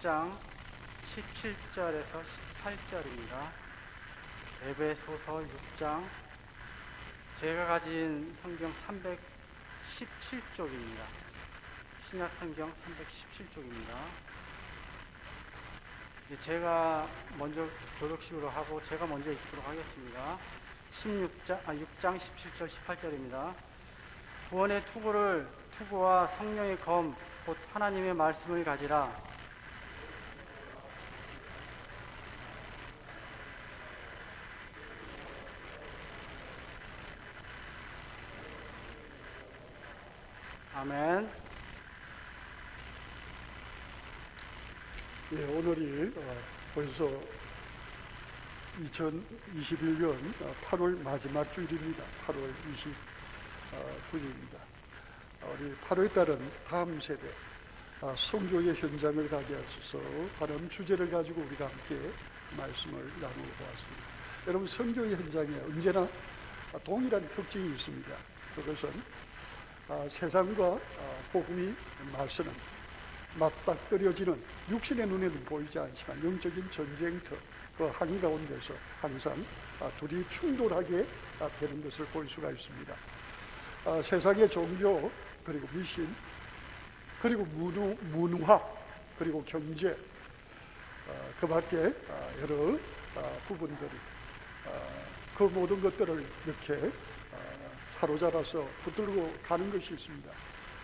6장 17절에서 18절입니다. 에베소서 6장, 제가 가진 성경 317쪽입니다. 신약 성경 317쪽입니다. 제가 먼저 교독식으로 하고 제가 먼저 읽도록 하겠습니다. 6장 17절 18절입니다. 구원의 투구와 성령의 검 곧 하나님의 말씀을 가지라. 아멘. 예, 오늘이 벌써 2021년 8월 마지막 주일입니다. 8월 29일입니다. 우리 8월 달은 다음 세대 성교의 현장을 가게 하셔서 하는 주제를 가지고 우리가 함께 말씀을 나누고 보았습니다. 여러분, 성교의 현장에 언제나 동일한 특징이 있습니다. 그것은 세상과 복음이 맞서는, 맞닥뜨려지는, 육신의 눈에는 보이지 않지만 영적인 전쟁터 그 한가운데서 항상 둘이 충돌하게 되는 것을 볼 수가 있습니다. 세상의 종교, 그리고 미신, 그리고 문화, 그리고 경제, 그 밖에 여러 부분들이 그 모든 것들을 이렇게 사로잡아서 붙들고 가는 것이 있습니다.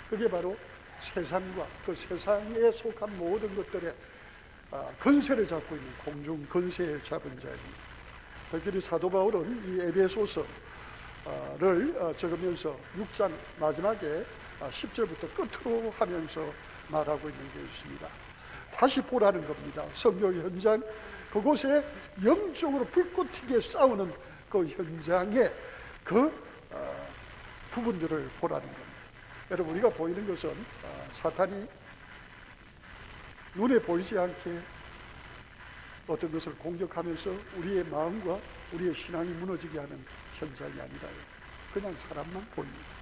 그게 바로 세상과 그 세상에 속한 모든 것들의 건세를 잡고 있는 공중 건세에 잡은 자입니다. 특별히 사도 바울은 이 에베소서를 적으면서 6장 마지막에 10절부터 끝으로 하면서 말하고 있는 게 있습니다. 다시 보라는 겁니다. 성교 현장, 그곳에 영적으로 불꽃 튀게 싸우는 그 현장의 그 부분들을 보라는 겁니다. 여러분, 우리가 보이는 것은 사탄이 눈에 보이지 않게 어떤 것을 공격하면서 우리의 마음과 우리의 신앙이 무너지게 하는 현장이 아니라요, 그냥 사람만 보입니다.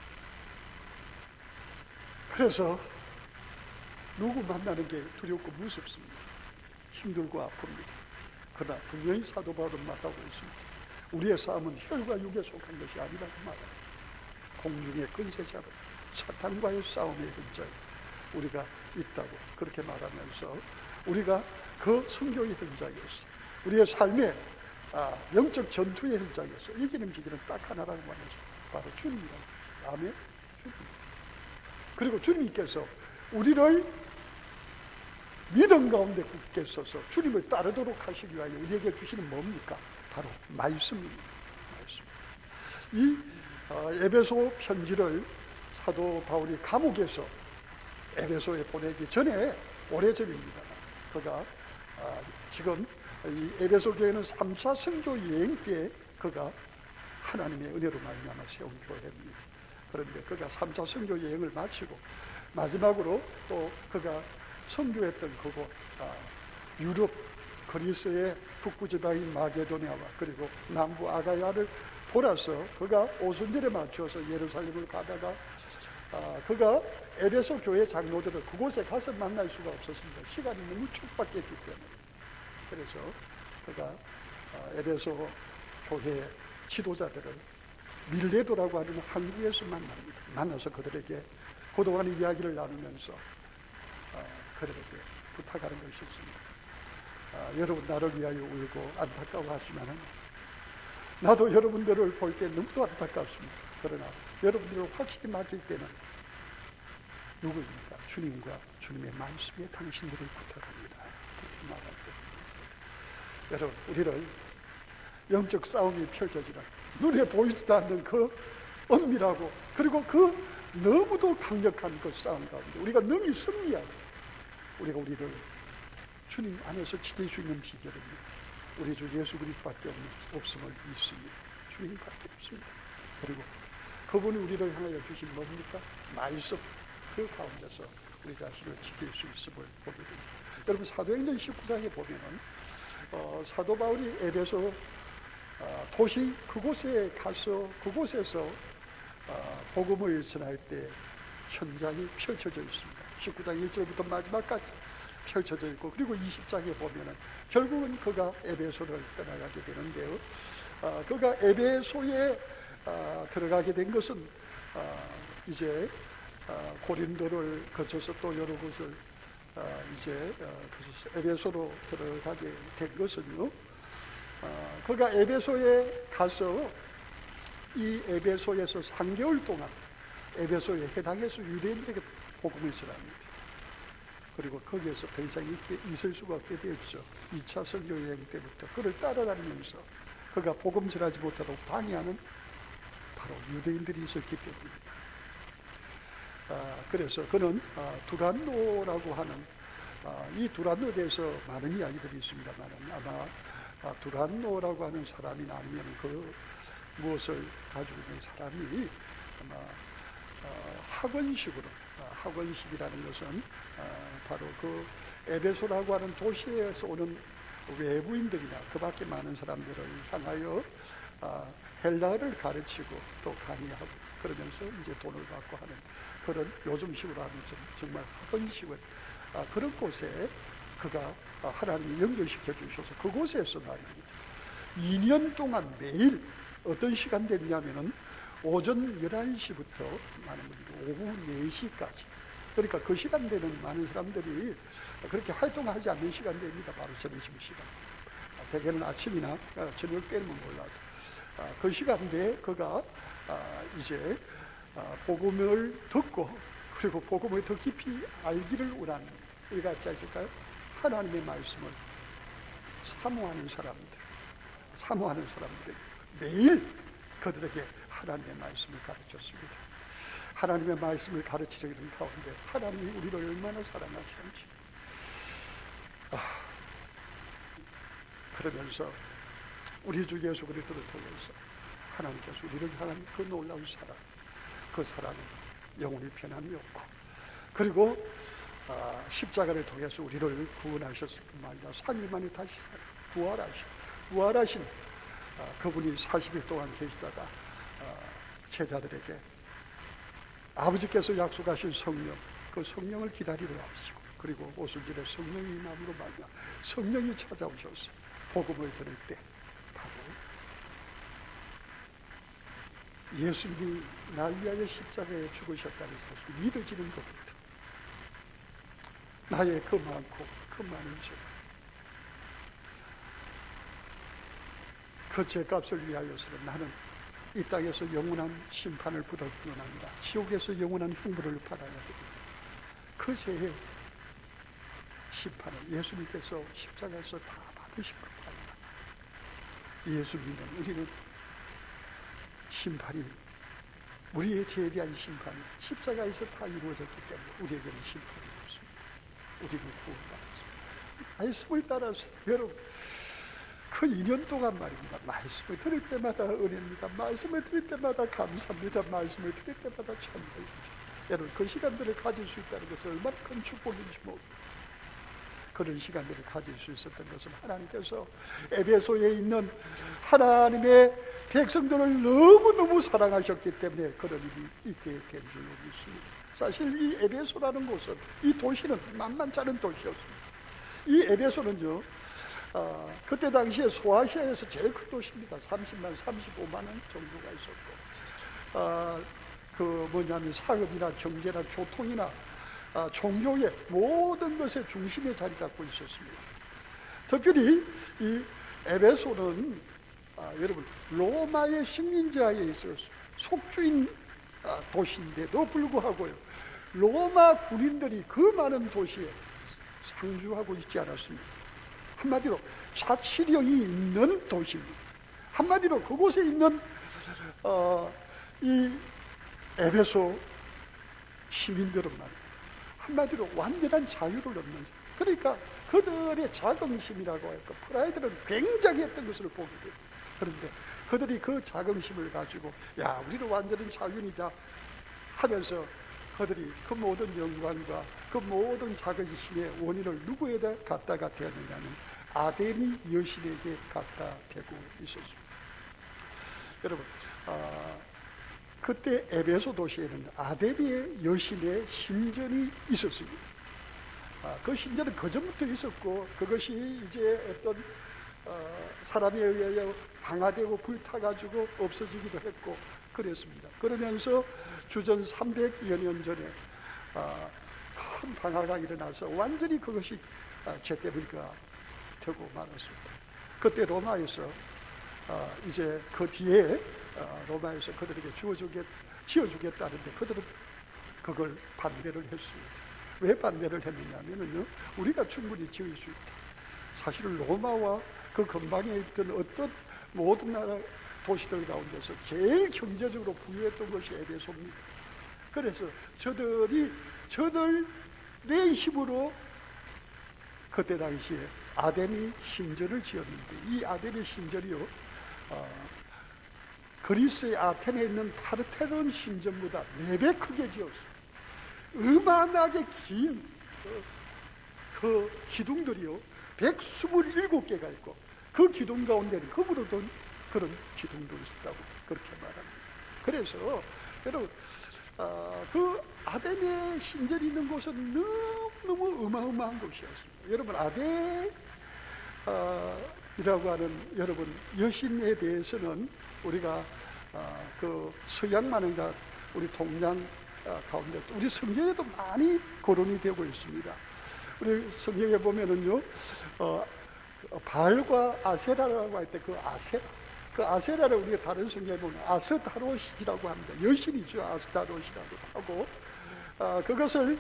그래서 누구 만나는 게 두렵고 무섭습니다. 힘들고 아픕니다. 그러나 분명히 사도 바울은 말하고 있습니다. 우리의 싸움은 혈과 육에 속한 것이 아니라고 말합니다. 공중의 건세 잡은 사탄과의 싸움의 현장에 우리가 있다고 그렇게 말하면서 우리가 그 선교의 현장에서 우리의 삶의 영적 전투의 현장에서 이기는 기기는 딱 하나라고 말해서 바로 주님이라고. 아멘. 주님. 그리고 주님께서 우리를 믿음 가운데 굳게 서서 주님을 따르도록 하시기 위하여 우리에게 주시는 뭡니까? 바로 말씀입니다. 말씀. 이 에베소 편지를 사도 바울이 감옥에서 에베소에 보내기 전에 오래전입니다. 그가 지금 이 에베소 교회는 3차 선교 여행 때 그가 하나님의 은혜로 말미암아 세운 교회입니다. 그런데 그가 3차 선교 여행을 마치고 마지막으로 또 그가 선교했던 그곳 유럽 그리스의 북부 지방인 마게도니아와 그리고 남부 아가야를 돌아서 그가 오순절에 맞추어서 예루살렘을 가다가 그가 에베소 교회 장로들을 그곳에 가서 만날 수가 없었습니다. 시간이 너무 촉박했기 때문에. 그래서 그가 에베소 교회 지도자들을 밀레도라고 하는 항구에서 만납니다. 만나서 그들에게 그동안의 이야기를 나누면서 그들에게 부탁하는 것이 있습니다. 여러분, 나를 위하여 울고 안타까워하지만 나도 여러분들을 볼 때 너무도 안타깝습니다. 그러나 여러분들을 확실히 맡길 때는 누구입니까? 주님과 주님의 말씀에 당신들을 부탁합니다. 그렇게 말하고 있습니다. 여러분, 우리를 영적 싸움이 펼쳐지는 눈에 보이지도 않는 그 엄밀하고 그리고 그 너무도 강력한 그 싸움 가운데 우리가 능히 승리하고 우리가 우리를 주님 안에서 지킬 수 있는 비결입니다. 우리 주 예수 그리스도밖에 없음을 믿습니다. 주님밖에 없습니다. 그리고 그분이 우리를 향하여 주신 뭡니까? 말씀. 그 가운데서 우리 자신을 지킬 수 있음을 보게 됩니다. 여러분, 사도행전 19장에 보면은 사도 바울이 에베소 도시 그곳에 가서 그곳에서 복음을 전할 때 현장이 펼쳐져 있습니다. 19장 1절부터 마지막까지 펼쳐져 있고, 그리고 20장에 보면은 결국은 그가 에베소를 떠나가게 되는데요. 그가 에베소에 들어가게 된 것은 이제 고린도를 거쳐서 또 여러 곳을 이제 에베소로 들어가게 된 것은요. 그가 에베소에 가서 이 에베소에서 3개월 동안 에베소에 해당해서 유대인들에게 복음을 전합니다. 그리고 거기에서 더 이상 있을 수가 없게 되었죠. 2차 선교 여행 때부터 그를 따라다니면서 그가 복음 전하지 못하도록 방해하는 바로 유대인들이 있었기 때문입니다. 그래서 그는 두란노라고 하는 이 두란노에 대해서 많은 이야기들이 있습니다만, 아마 두란노라고 하는 사람이나 아니면 그 무엇을 가지고 있는 사람이 아마 학원식이라는 것은 바로 그 에베소라고 하는 도시에서 오는 외부인들이나 그 밖에 많은 사람들을 향하여 헬라어를 가르치고 또 강의하고 그러면서 이제 돈을 받고 하는 그런 요즘식으로 하면 정말 학원식은 그런 곳에 그가 하나님이 연결시켜 주셔서 그곳에서 말입니다. 2년 동안 매일 어떤 시간대냐면은 오전 11시부터 많은 분들이 오후 4시까지, 그러니까 그 시간대는 많은 사람들이 그렇게 활동하지 않는 시간대입니다. 바로 점심시간. 대개는 아침이나 저녁 때는 몰라도 그 시간대에 그가 이제 복음을 듣고 그리고 복음을 더 깊이 알기를 원하는, 이거 같지 않을까요? 하나님의 말씀을 사모하는 사람들 매일 그들에게 하나님의 말씀을 가르쳤습니다. 하나님의 말씀을 가르치려는 가운데 하나님이 우리를 얼마나 사랑하시는지 그러면서 우리 주 예수 그리스도를 통해서 하나님께서 우리를 향한 그 놀라운 사랑, 그 사랑은 영원히 변함이 없고, 그리고 십자가를 통해서 우리를 구원하셨을 뿐만 아니라 3일 만에 다시 부활하신 그분이 40일 동안 계시다가 제자들에게 아버지께서 약속하신 성령, 그 성령을 기다리러 하시고, 그리고 오순절에 성령이 임함으로 말미암아 성령이 찾아오셔서 복음을 들을 때 바로 예수님이 날 위하여 십자가에 죽으셨다는 사실이 믿어지는 것부터 나의 그 많고 그 많은 죄, 그 죄값을 위하여서는 나는 이 땅에서 영원한 심판을 받을 뿐 아니라 지옥에서 영원한 형벌을 받아야 됩니다. 그 죄의 심판을 예수님께서 십자가에서 다 받으신 겁니다. 예수 믿는 우리는 심판이, 우리의 죄에 대한 심판이 십자가에서 다 이루어졌기 때문에 우리에게는 심판이 없습니다. 우리는 구원받았습니다. 말씀을 따라서 여러분 그 2년 동안 말입니다. 말씀을 들을 때마다 은혜입니다. 말씀을 들을 때마다 감사합니다. 말씀을 들을 때마다 찬양입니다. 여러분 그 시간들을 가질 수 있다는 것은 얼마나 큰 축복인지 모릅니다. 그런 시간들을 가질 수 있었던 것은 하나님께서 에베소에 있는 하나님의 백성들을 너무너무 사랑하셨기 때문에 그런 일이 있게 된 줄로 믿습니다. 사실 이 에베소라는 곳은, 이 도시는 만만치 않은 도시였습니다. 이 에베소는요, 그때 당시에 소아시아에서 제일 큰 도시입니다. 30만, 35만 원 정도가 있었고, 그 뭐냐면 사업이나 경제나 교통이나 종교의 모든 것의 중심에 자리 잡고 있었습니다. 특별히 이 에베소는 여러분 로마의 식민지하에 있어서 속주인 도시인데도 불구하고요, 로마 군인들이 그 많은 도시에 상주하고 있지 않았습니다. 한마디로 자치령이 있는 도시입니다. 한마디로 그곳에 있는 이 에베소 시민들은 말입니다, 한마디로 완전한 자유를 얻는, 그러니까 그들의 자긍심이라고 할까, 프라이드는 굉장했던 것을 보게 돼요. 그런데 그들이 그 자긍심을 가지고 야 우리는 완전한 자유이다 하면서 그들이 그 모든 영광과 그 모든 자긍심의 원인을 누구에다 갖다가 대느냐면 아데미 여신에게 갖다 대고 있었습니다. 여러분 그때 에베소 도시에는 아데미 여신의 신전이 있었습니다. 그 신전은 그전부터 있었고 그것이 이제 어떤 사람에 의하여 방화되고 불타가지고 없어지기도 했고 그랬습니다. 그러면서 주전 300여 년 전에 큰 방화가 일어나서 완전히 그것이 제때불가 되고 말았습니다. 그때 로마에서 이제 그 뒤에 로마에서 그들에게 지어주겠다는데 그들은 그걸 반대를 했습니다. 왜 반대를 했느냐면요, 우리가 충분히 지을 수 있다. 사실은 로마와 그 근방에 있던 어떤 모든 나라 도시들 가운데서 제일 경제적으로 부유했던 것이 에베소입니다. 그래서 저들의 힘으로 그때 당시에 아데미 신전을 지었는데, 이 아데미 신전이요, 그리스의 아테네에 있는 파르테논 신전보다 4배 크게 지었어요. 어마어마하게 긴 그 기둥들이요 127개가 있고, 그 기둥 가운데는 흙으로 된 그런 기둥도 있었다고 그렇게 말합니다. 그래서 여러분, 그 아데미 신전이 있는 곳은 너무너무 어마어마한 곳이었습니다. 여러분, 아데이라고 하는 여러분 여신에 대해서는 우리가 그 서양만인가 우리 동양 가운데 우리 성경에도 많이 거론이 되고 있습니다. 우리 성경에 보면은요, 바알과 아세라라고 할 때 그 아세라를 우리가 다른 성경에 보면 아스타롯이라고 합니다. 여신이죠. 아스타롯이라고 하고, 그것을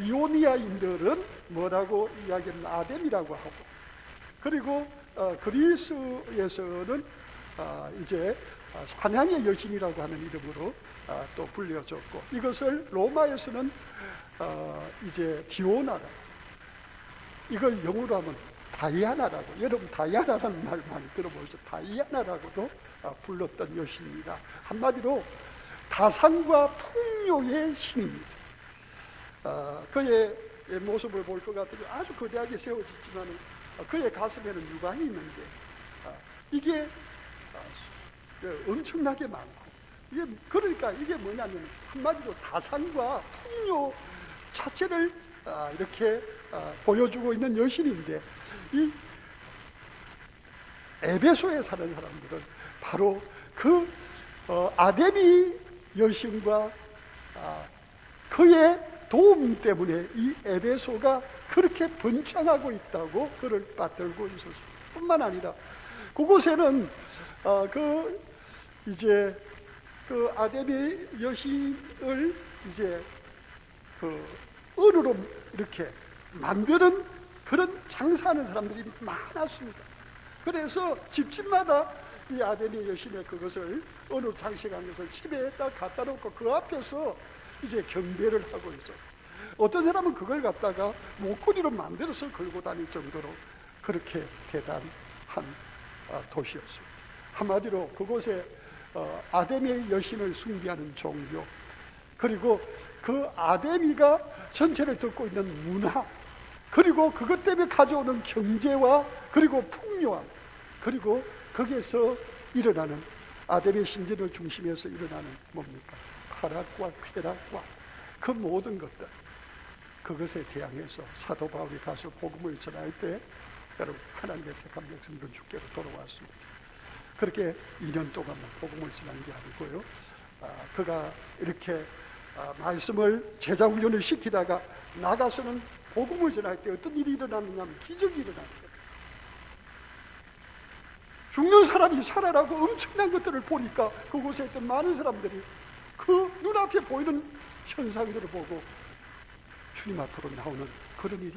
이오니아인들은 뭐라고 이야기하는 아뎀이라고 하고, 그리고 그리스에서는 이제 사냥의 여신이라고 하는 이름으로 또 불려졌고, 이것을 로마에서는 이제 디오나라고, 이걸 영어로 하면 다이아나라고, 여러분 다이아나라는 말 많이 들어보셨죠? 다이아나라고도 불렀던 여신입니다. 한마디로 다산과 풍요의 신입니다. 그의 모습을 볼 것 같으면 아주 거대하게 세워졌지만 그의 가슴에는 유관이 있는데 이게 엄청나게 많고, 이게 그러니까 이게 뭐냐면 한마디로 다산과 풍요 자체를 이렇게 보여주고 있는 여신인데, 이 에베소에 사는 사람들은 바로 그 아데미 여신과 그의 도움 때문에 이 에베소가 그렇게 번창하고 있다고 그를 받들고 있었습니다. 뿐만 아니라 그곳에는 이제 그 아데미 여신을 이제 그 은으로 이렇게 만드는 그런 장사하는 사람들이 많았습니다. 그래서 집집마다 이 아데미 여신의 그것을 은으로 장식한 것을 집에다 갖다 놓고 그 앞에서 이제 경배를 하고 있죠. 어떤 사람은 그걸 갖다가 목걸이로 만들어서 걸고 다닐 정도로 그렇게 대단한 도시였습니다. 한마디로 그곳에 아데미의 여신을 숭배하는 종교, 그리고 그 아데미가 전체를 덮고 있는 문화, 그리고 그것 때문에 가져오는 경제와 그리고 풍요함, 그리고 거기에서 일어나는 아데미 신전을 중심해서 일어나는 뭡니까? 타락과 쾌락과 그 모든 것들, 그것에 대항해서 사도 바울이 가서 복음을 전할 때 여러분, 하나님의 택한 백성들은 주께로 돌아왔습니다. 그렇게 2년 동안 복음을 전한 게 아니고요, 그가 이렇게 말씀을 제자훈련을 시키다가 나가서는 복음을 전할 때 어떤 일이 일어났느냐면 기적이 일어나는 거예요. 죽는 사람이 살아나고 엄청난 것들을 보니까 그곳에 있던 많은 사람들이 그 눈앞에 보이는 현상들을 보고 주님 앞으로 나오는 그런 일이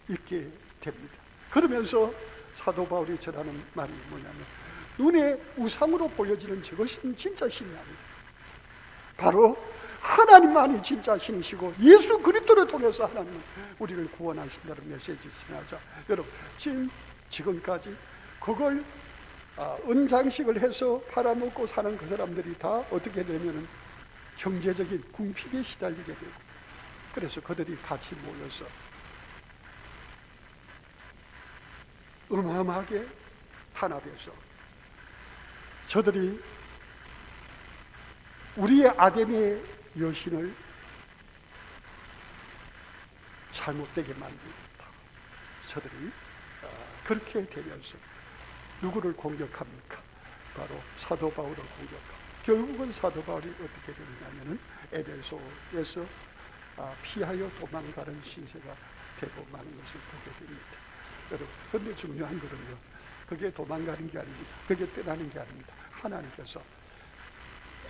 있게 됩니다. 그러면서 사도 바울이 전하는 말이 뭐냐면, 눈에 우상으로 보여지는 저것은 진짜 신이 아니다. 바로 하나님만이 진짜 신이시고 예수 그리스도를 통해서 하나님은 우리를 구원하신다는 메시지를 전하자. 여러분, 지금까지 그걸 은장식을 해서 팔아먹고 사는 그 사람들이 다 어떻게 되면은 경제적인 궁핍에 시달리게 되고, 그래서 그들이 같이 모여서 어마어마하게 탄압해서 저들이 우리의 아데미의 여신을 잘못되게 만들고 저들이 그렇게 되면서 누구를 공격합니까? 바로 사도 바울을 공격합니다. 결국은 사도 바울이 어떻게 되느냐면은 에베소에서 피하여 도망가는 신세가 되고 마는 것을 보게 됩니다. 여러분, 그런데 중요한 거는요, 그게 도망가는 게 아닙니다. 그게 떠나는 게 아닙니다. 하나님께서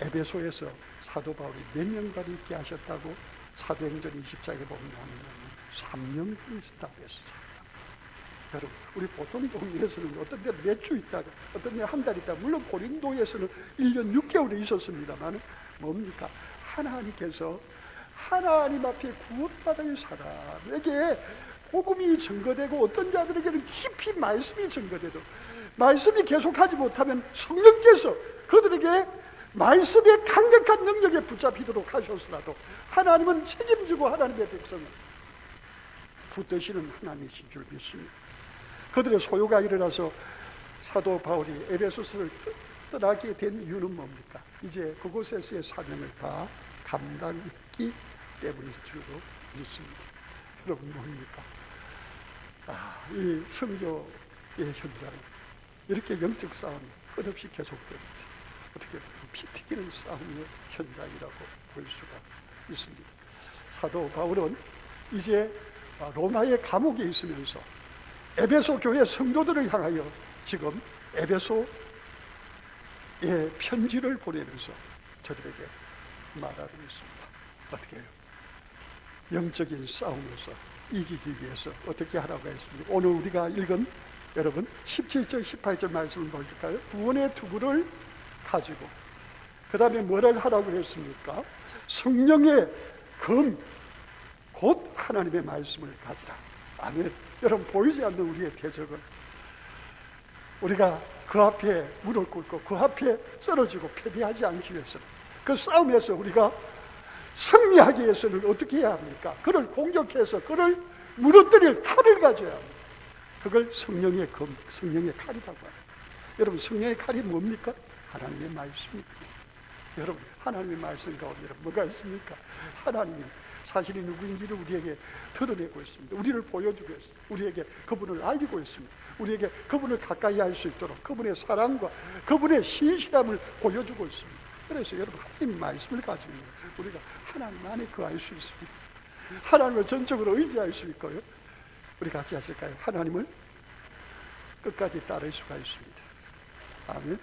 에베소에서 사도 바울이 몇 년간 있게 하셨다고 사도행전 20장에 보면 3년간 있었다고 했어요. 여러분, 우리 보통 동네에서는 어떤 데는 몇 주 있다가 어떤 데는 한 달 있다가, 물론 고린도에서는 1년 6개월에 있었습니다만 뭡니까? 하나님께서 하나님 앞에 구원받을 사람에게 복음이 증거되고 어떤 자들에게는 깊이 말씀이 증거돼도 말씀이 계속하지 못하면 성령께서 그들에게 말씀의 강력한 능력에 붙잡히도록 하셨으라도 하나님은 책임지고 하나님의 백성을 붙드시는 하나님이신 줄 믿습니다. 그들의 소요가 일어나서 사도 바울이 에베소서를 떠나게 된 이유는 뭡니까? 이제 그곳에서의 사명을 다 감당했기 때문일 줄로 믿습니다. 여러분, 뭡니까? 이 선교의 현장은 이렇게 영적 싸움이 끝없이 계속됩니다. 어떻게 보면 피 튀기는 싸움의 현장이라고 볼 수가 있습니다. 사도 바울은 이제 로마의 감옥에 있으면서 에베소 교회 성도들을 향하여 지금 에베소에 편지를 보내면서 저들에게 말하고 있습니다. 어떻게 해요? 영적인 싸움에서 이기기 위해서 어떻게 하라고 했습니까? 오늘 우리가 읽은 여러분 17절 18절 말씀을 볼까요? 구원의 투구를 가지고 그 다음에 뭐를 하라고 했습니까? 성령의 검, 곧 하나님의 말씀을 가지라. 아멘. 여러분, 보이지 않는 우리의 대적은 우리가 그 앞에 무릎 꿇고 그 앞에 쓰러지고 패배하지 않기 위해서는, 그 싸움에서 우리가 승리하기 위해서는 어떻게 해야 합니까? 그를 공격해서 그를 무너뜨릴 칼을 가져야 합니다. 그걸 성령의 검, 성령의 칼이라고 합니다. 여러분, 성령의 칼이 뭡니까? 하나님의 말씀입니다. 여러분, 하나님의 말씀 가운데 뭐가 있습니까? 하나님이 사실이 누구인지를 우리에게 드러내고 있습니다. 우리를 보여주고 있습니다. 우리에게 그분을 알리고 있습니다. 우리에게 그분을 가까이 할 수 있도록 그분의 사랑과 그분의 신실함을 보여주고 있습니다. 그래서 여러분, 하나님 말씀을 가지고 우리가 하나님 안에 거할 수 있습니다. 하나님을 전적으로 의지할 수 있고요. 우리 같이 하실까요? 하나님을 끝까지 따를 수가 있습니다. 아멘.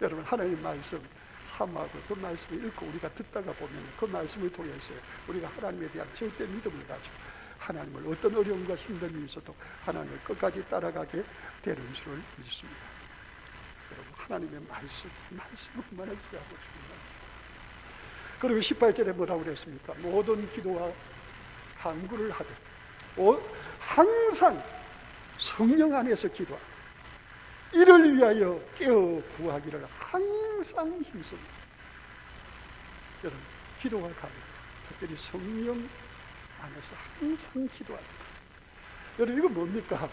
여러분, 하나님 말씀 사모하고 그 말씀을 읽고 우리가 듣다가 보면 그 말씀을 통해서 우리가 하나님에 대한 절대 믿음을 가지고 하나님을 어떤 어려움과 힘듦이 있어도 하나님을 끝까지 따라가게 되는 줄을 믿습니다. 여러분, 하나님의 말씀은 얼마나 귀하고 중요합니다. 그리고 18절에 뭐라고 그랬습니까? 모든 기도와 간구를 하되 항상 성령 안에서 기도하고 이를 위하여 깨어 구하기를 항상 힘씁니다. 여러분, 기도와 간구, 특별히 성령 안에서 항상 기도하는 것. 여러분, 이거 뭡니까?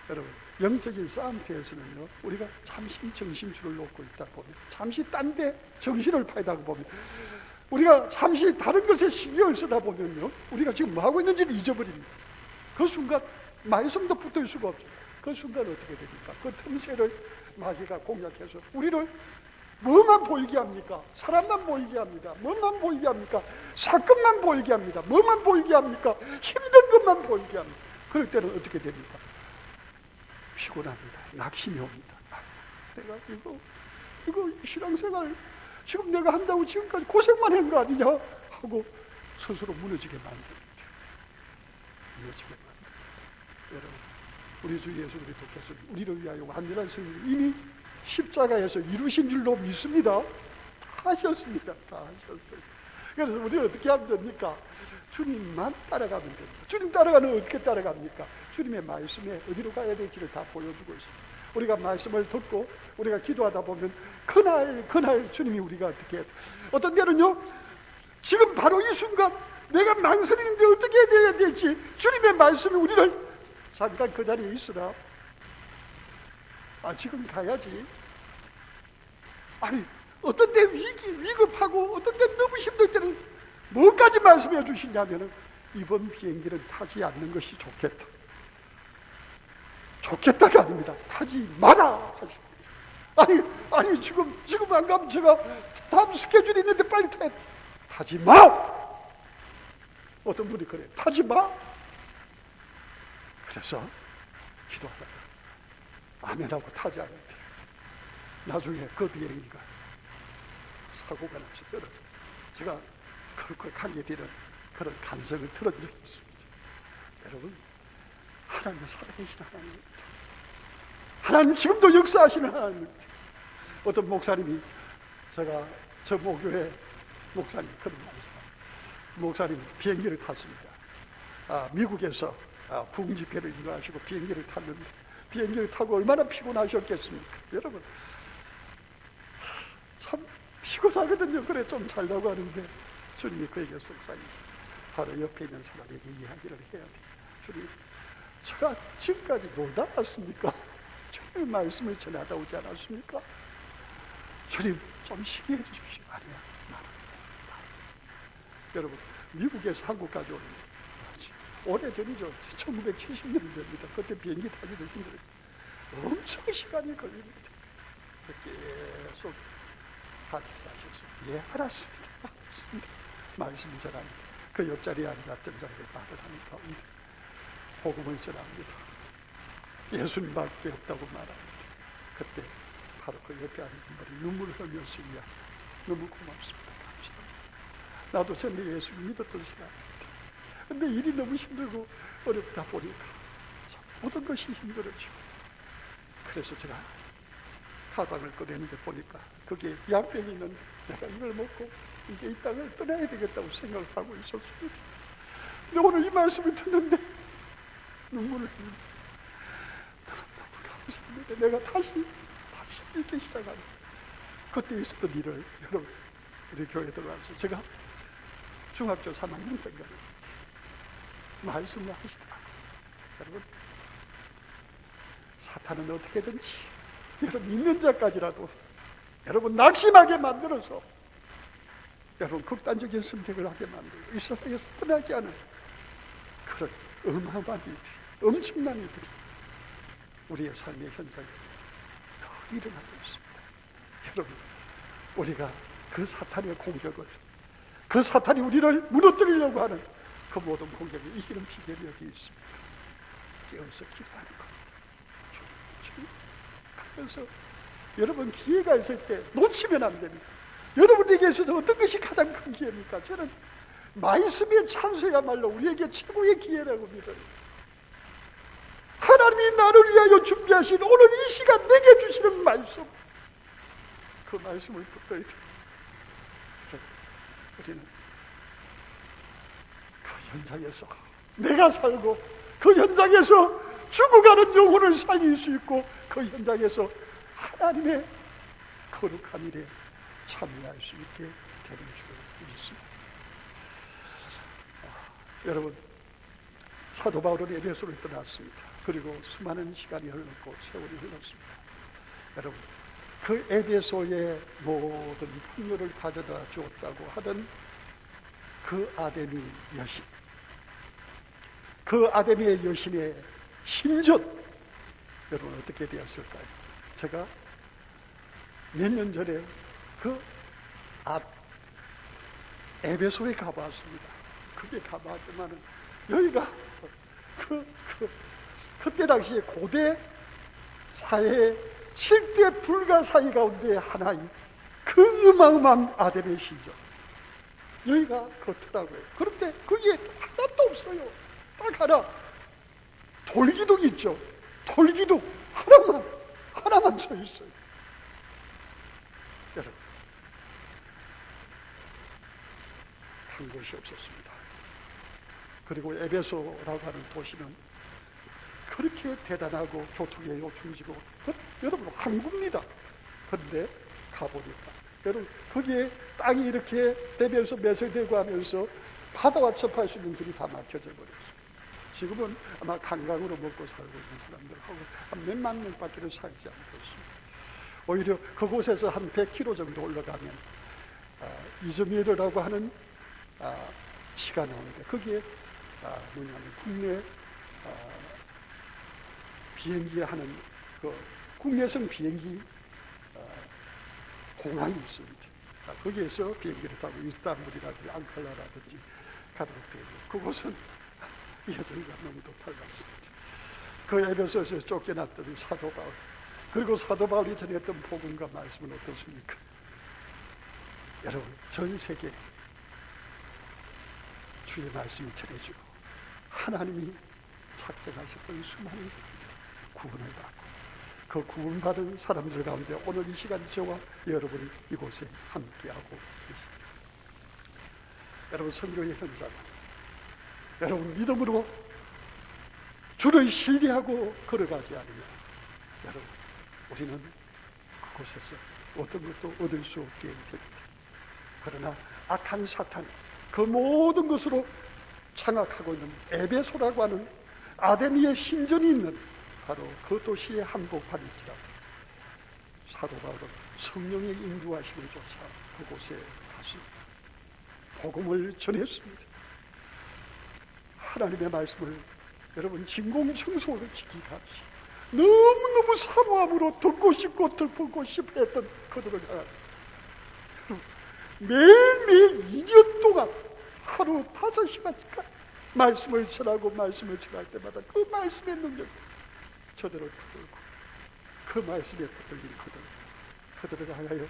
여러분, 영적인 싸움터에서는요, 우리가 잠시 정신줄을 놓고 있다 보면, 잠시 딴 데 정신을 파이다 보면, 우리가 잠시 다른 것에 신경을 쓰다 보면요, 우리가 지금 뭐 하고 있는지를 잊어버립니다. 그 순간 말씀도 붙을 수가 없어요. 그 순간 어떻게 됩니까? 그 틈새를 마귀가 공략해서 우리를 뭐만 보이게 합니까? 사람만 보이게 합니다. 뭐만 보이게 합니까? 사건만 보이게 합니다. 뭐만 보이게 합니까? 힘든 것만 보이게 합니다. 그럴 때는 어떻게 됩니까? 피곤합니다. 낙심이 옵니다. 내가 이거 신앙생활 지금 내가 한다고 지금까지 고생만 한 거 아니냐 하고 스스로 무너지게 만듭니다. 무너지게 만듭니다. 여러분, 우리 주 예수 그리스도께서 우리를 위하여 완전한 승리를 이미 십자가에서 이루신 줄로 믿습니다. 다 하셨습니다. 다 하셨어요. 그래서 우리는 어떻게 하면 됩니까? 주님만 따라가면 됩니다. 주님 따라가는 어떻게 따라갑니까? 주님의 말씀에 어디로 가야 될지를 다 보여주고 있습니다. 우리가 말씀을 듣고 우리가 기도하다 보면 그날 주님이 우리가 어떻게 해야 돼? 어떤 때는요, 지금 바로 이 순간 내가 망설이는데 어떻게 해야 될지 주님의 말씀이 우리를 잠깐 그 자리에 있으라. 지금 가야지. 아니, 어떤 때 위급하고 어떤 때 너무 힘들 때는 뭐까지 말씀해 주시냐면은 이번 비행기는 타지 않는 것이 좋겠다. 좋겠다가 아닙니다. 타지 마라 하십니다. 아니 지금 안 가면 제가 다음 스케줄이 있는데 빨리 타야 돼. 타지 마. 어떤 분이 그래, 타지 마. 그래서 기도하다가 아멘하고 타지 않았대. 나중에 그 비행기가 사고가 나서 떨어져. 제가 그렇게 가게 되는 그런 간성을 들은 적이 있습니다. 여러분, 하나님 살아계신 하나님입니다. 하나님 지금도 역사하시는 하나님입니다. 어떤 목사님이, 제가 저 모교회 목사님 그런 말씀, 목사님이 비행기를 탔습니다. 미국에서 부흥집회를 인도하시고 비행기를 탔는데, 비행기를 타고 얼마나 피곤하셨겠습니까? 여러분, 참 피곤하거든요. 그래 좀 잘라고 하는데 주님이 그에게 속삭이셨어요. 바로 옆에 있는 사람에게 이야기를 해야 돼. 주님, 제가 지금까지 놀다 왔습니까? 주님 말씀을 전하다 오지 않았습니까? 주님 좀 쉬게 해주십시오. 아니야, 나는. 여러분, 미국에서 한국까지 오는 오래전이죠. 1970년대입니다. 그때 비행기 타기도 힘들어요. 엄청 시간이 걸립니다. 계속 말씀하셔서 예, 알았습니다. 말씀 전합니다. 그 옆자리에 앉았던 자에게 말을 하는 가운데 복음을 전합니다. 예수님밖에 없다고 말합니다. 그때 바로 그 옆에 앉은 분이 눈물을 흘면서 이야기합니다. 너무 고맙습니다. 감사합니다. 나도 전에 예수님 믿었던 사람입니다. 근데 일이 너무 힘들고 어렵다 보니까 모든 것이 힘들어지고, 그래서 제가 가방을 꺼내는데 보니까 거기에 양병이 있는데 내가 이걸 먹고 이제 이 땅을 떠나야 되겠다고 생각을 하고 있었습니다. 근데 오늘 이 말씀을 듣는데 눈물을 흘리면서 너무 감사합니다. 내가 다시 읽기 시작하는 그때 있었던 일을 여러분, 우리 교회에 들어와서 제가 중학교 3학년 때인가 말씀을 하시더라고요. 여러분, 사탄은 어떻게든지 여러분 믿는 자까지라도 여러분 낙심하게 만들어서 여러분 극단적인 선택을 하게 만들고 이 세상에서 떠나게 하는 그런 어마어마한 일들이, 엄청난 일들이 우리의 삶의 현장에 더 일어나고 있습니다. 여러분, 우리가 그 사탄의 공격을, 그 사탄이 우리를 무너뜨리려고 하는 그 모든 공격을 이기는 비결이 어디 있습니까? 깨어서 기도하는 겁니다. 그래서 여러분, 기회가 있을 때 놓치면 안 됩니다. 여러분에게서도 어떤 것이 가장 큰 기회입니까? 저는 말씀의 찬수야말로 우리에게 최고의 기회라고 믿어요. 하나님이 나를 위하여 준비하신 오늘 이 시간 내게 주시는 말씀, 그 말씀을 붙들어야 돼요. 우리는 그 현장에서 내가 살고 그 현장에서 죽어가는 영혼을 살릴 수 있고 그 현장에서 하나님의 거룩한 일에 참여할 수 있게 되는 줄 믿습니다. 여러분, 사도 바울은 에베소를 떠났습니다. 그리고 수많은 시간이 흘렀고 세월이 흘렀습니다. 여러분, 그 에베소의 모든 풍요를 가져다 주었다고 하던 그 아데미 여신, 그 아데미의 여신의 신전, 여러분 어떻게 되었을까요? 제가 몇 년 전에 그 에베소에 가봤습니다. 그게 가봤지만은 여기가 그때 당시에 고대 사회의 7대 불가사의 가운데 하나인 그 어마어마한 아데미 신전, 여기가 그렇더라고요. 그런데 그게 하나도 없어요. 딱 하나, 돌기둥 있죠. 돌기둥 하나만 서 있어요. 여러분, 한 곳이 없었습니다. 그리고 에베소라고 하는 도시는 그렇게 대단하고 교통의 요충지고, 여러분 항구입니다. 그런데 가보니까 여러분 거기에 땅이 이렇게 되면서 매설되고 하면서 바다와 접할 수 있는 길이 다 막혀져 버렸어요. 지금은 아마 관광으로 먹고 살고 있는 사람들하고 한 몇만 명밖에 살지 않고 있습니다. 오히려 그곳에서 한 100km 정도 올라가면 이즈미르라고 하는 시가 나오는데 거기에 뭐냐면 국내 비행기 하는 그 국내선 비행기 공항이 있습니다. 거기에서 비행기를 타고 이스탄불이라든지 앙칼라라든지 가도록 되어 있고, 그곳은 예전과 너무도 달랐습니다. 그 에베소에서 쫓겨났던 사도 바울, 그리고 사도 바울이 전했던 복음과 말씀은 어떻습니까? 여러분, 전 세계 주의 말씀이 전해지고 하나님이 작정하셨던 수많은 사람들 구원을 받고, 그 구원받은 사람들 가운데 오늘 이 시간 저와 여러분이 이곳에 함께하고 계십니다. 여러분, 선교의 현장은 여러분 믿음으로 주를 신뢰하고 걸어가지 않으면 여러분 우리는 그곳에서 어떤 것도 얻을 수 없게 됩니다. 그러나 악한 사탄이 그 모든 것으로 장악하고 있는 에베소라고 하는 아데미의 신전이 있는 바로 그 도시에 항복할지라도 사도 바울은 성령의 인도하심을 쫓아 그곳에 갔습니다. 복음을 전했습니다. 하나님의 말씀을 여러분 진공청소를 지키같이 너무너무 사모함으로 듣고 싶고 듣고 싶어 했던 그들을 향하여 매일매일 2년 동안 하루 5시간씩 말씀을 전하고 말씀을 전할 때마다 그 말씀의 능력 저들을 붙들고 그 말씀에 붙들린 그들을 향하여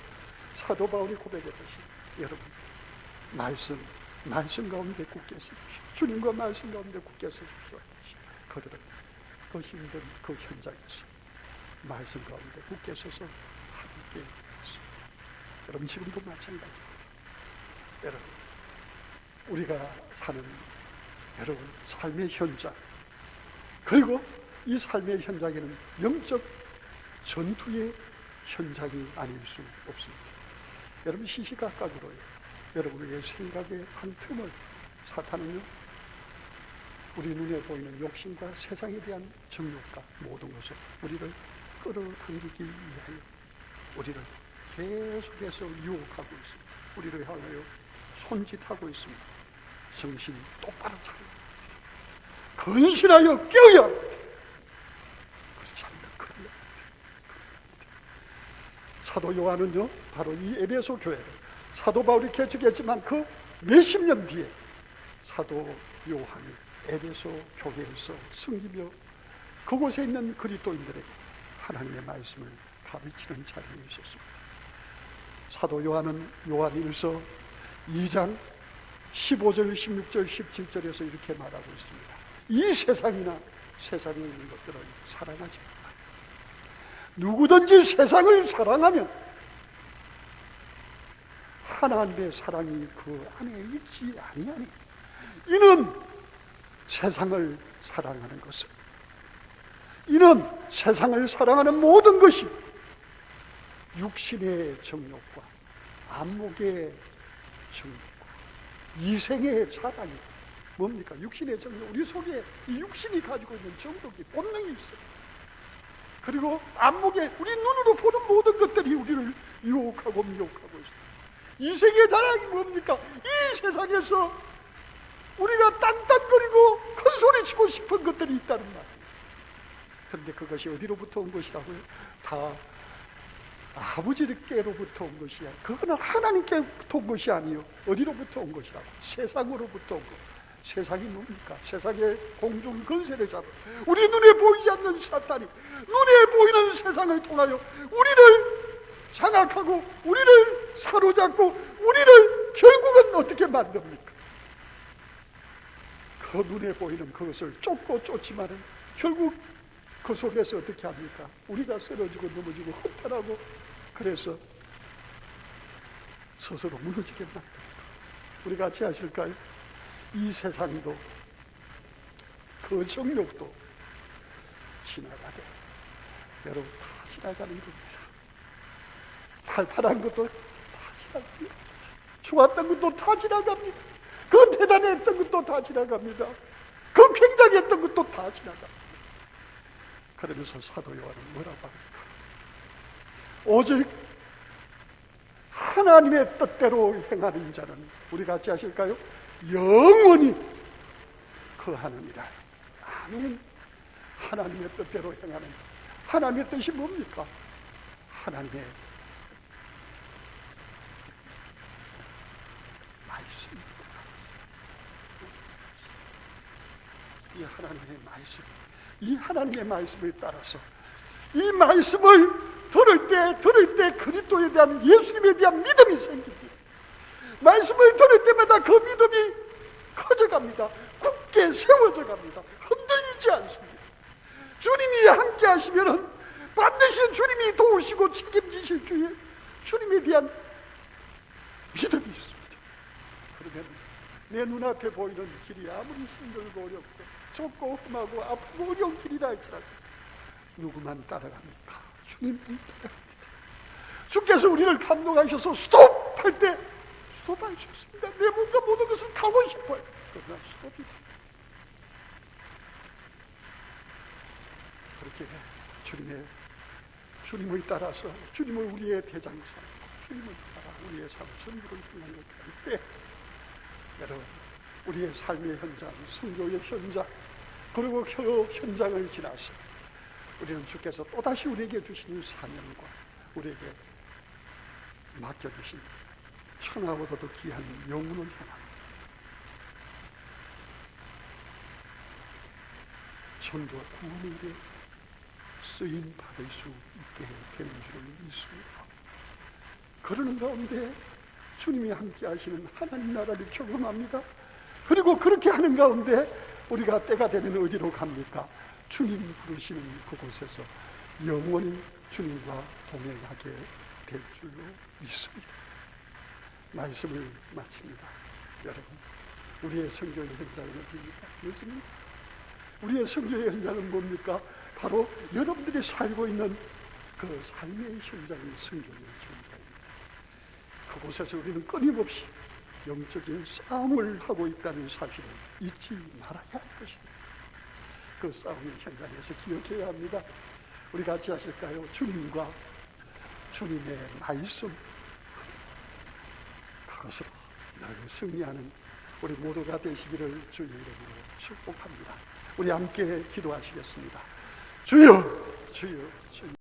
사도 바울이 고백했듯이 여러분 말씀 가운데 굳게 서십시오. 주님과 말씀 가운데 굳게 서십시오. 그들은 그 힘든 그 현장에서 말씀 가운데 굳게 서서 함께 했습니다. 여러분 지금도 마찬가지입니다. 여러분 우리가 사는 여러분 삶의 현장, 그리고 이 삶의 현장에는 영적 전투의 현장이 아닐 수 없습니다. 여러분 시시각각으로요 여러분의 생각의 한 틈을 사탄은요 우리 눈에 보이는 욕심과 세상에 대한 정욕과 모든 것을 우리를 끌어당기기 위하여 우리를 계속해서 유혹하고 있습니다. 우리를 향하여 손짓하고 있습니다. 정신 똑바로 차려야 합니다. 근신하여 깨어야 합니다. 그렇지 않으면 큰일 납니다. 사도 요한은요 바로 이 에베소 교회를 사도 바울이 개척했지만 그 몇십 년 뒤에 사도 요한이 에베소 교회에서 섬기며 그곳에 있는 그리스도인들에게 하나님의 말씀을 가르치는 자리에 있었습니다. 사도 요한은 요한일서 2장 15절, 16절, 17절에서 이렇게 말하고 있습니다. 이 세상이나 세상에 있는 것들을 사랑하지 말라. 누구든지 세상을 사랑하면 하나님의 사랑이 그 안에 있지 아니하니 이는 세상을 사랑하는 것은 이는 세상을 사랑하는 모든 것이 육신의 정욕과 안목의 정욕과 이생의 자랑이 뭡니까? 육신의 정욕, 우리 속에 이 육신이 가지고 있는 정욕이 본능이 있어요. 그리고 안목에 우리 눈으로 보는 모든 것들이 우리를 유혹하고 미혹하고 있어요. 이생의 자랑이 뭡니까? 이 세상에서 우리가 땅땅거리고 큰소리치고 싶은 것들이 있다는 말이에요. 그런데 그것이 어디로부터 온 것이라고요? 다 아버지께로부터 온 것이야. 그거는 하나님께로부터 온 것이 아니요. 어디로부터 온 것이라고? 세상으로부터 온 것. 세상이 뭡니까? 세상의 공중 건세를 잡아 우리 눈에 보이지 않는 사탄이 눈에 보이는 세상을 통하여 우리를 장악하고 우리를 사로잡고 우리를 결국은 어떻게 만듭니까? 그 눈에 보이는 그것을 쫓고 쫓지만은 결국 그 속에서 어떻게 합니까? 우리가 쓰러지고 넘어지고 허탈하고 그래서 스스로 무너지게 만듭니다. 우리 같이 하실까요? 이 세상도 그 정욕도 지나가되 여러분 다 지나가는 겁니다. 팔팔한 것도 다 지나갑니다. 좋았던 것도 다 지나갑니다. 그 대단했던 것도 다 지나갑니다. 그 굉장했던 것도 다 지나갑니다. 그러면서 사도 요한은 뭐라고 합니까? 오직 하나님의 뜻대로 행하는 자는 우리 같이 하실까요? 영원히 거하느니라. 아멘. 하나님의 뜻대로 행하는 자. 하나님의 뜻이 뭡니까? 하나님의 말씀입니다. 이 하나님의 말씀, 이 하나님의 말씀을 따라서 이 말씀을 들을 때 그리스도에 대한, 예수님에 대한 믿음이 생깁니다. 말씀을 들을 때마다 그 믿음이 커져갑니다. 굳게 세워져 갑니다. 흔들리지 않습니다. 주님이 함께 하시면은 반드시 주님이 도우시고 책임지실 주의 주님에 대한 믿음이 있습니다. 그러면 내 눈앞에 보이는 길이 아무리 힘들고 어렵고 좁고 험하고 아프고 어려운 길이라 할지라도 누구만 따라갑니까? 주님만 따라갑니다. 주께서 우리를 감동하셔서 스톱할 때 스톱할 수 있습니다. 내 몸과 모든 것을 가고 싶어요. 그러나 스톱이 됩니다. 그렇게 주님을 따라서 주님을 우리의 대장 삼고 주님을 따라 우리의 삶을 선교를 향하는 것을 할 때, 여러분, 우리의 삶의 현장, 선교의 현장, 그리고 그 현장을 지나서 우리는 주께서 또다시 우리에게 주신 사명과 우리에게 맡겨주신 천하보다도 귀한 영혼을 향한 전도와 구원의 일에 쓰임 받을 수 있게 되는 줄을 믿습니다. 그러는 가운데 주님이 함께 하시는 하나님 나라를 경험합니다. 그리고 그렇게 하는 가운데 우리가 때가 되면 어디로 갑니까? 주님 부르시는 그곳에서 영원히 주님과 동행하게 될 줄로 믿습니다. 말씀을 마칩니다. 여러분, 우리의 선교의 현장은 어디입니까? 여기입니다. 우리의 선교의 현장은 뭡니까? 바로 여러분들이 살고 있는 그 삶의 현장이 선교의 현장입니다. 그곳에서 우리는 끊임없이 영적인 싸움을 하고 있다는 사실을 잊지 말아야 할 것입니다. 그 싸움의 현장에서 기억해야 합니다. 우리 같이 하실까요? 주님과 주님의 말씀, 그것으로 늘 승리하는 우리 모두가 되시기를 주의 이름으로 축복합니다. 우리 함께 기도하시겠습니다. 주여, 주여, 주여.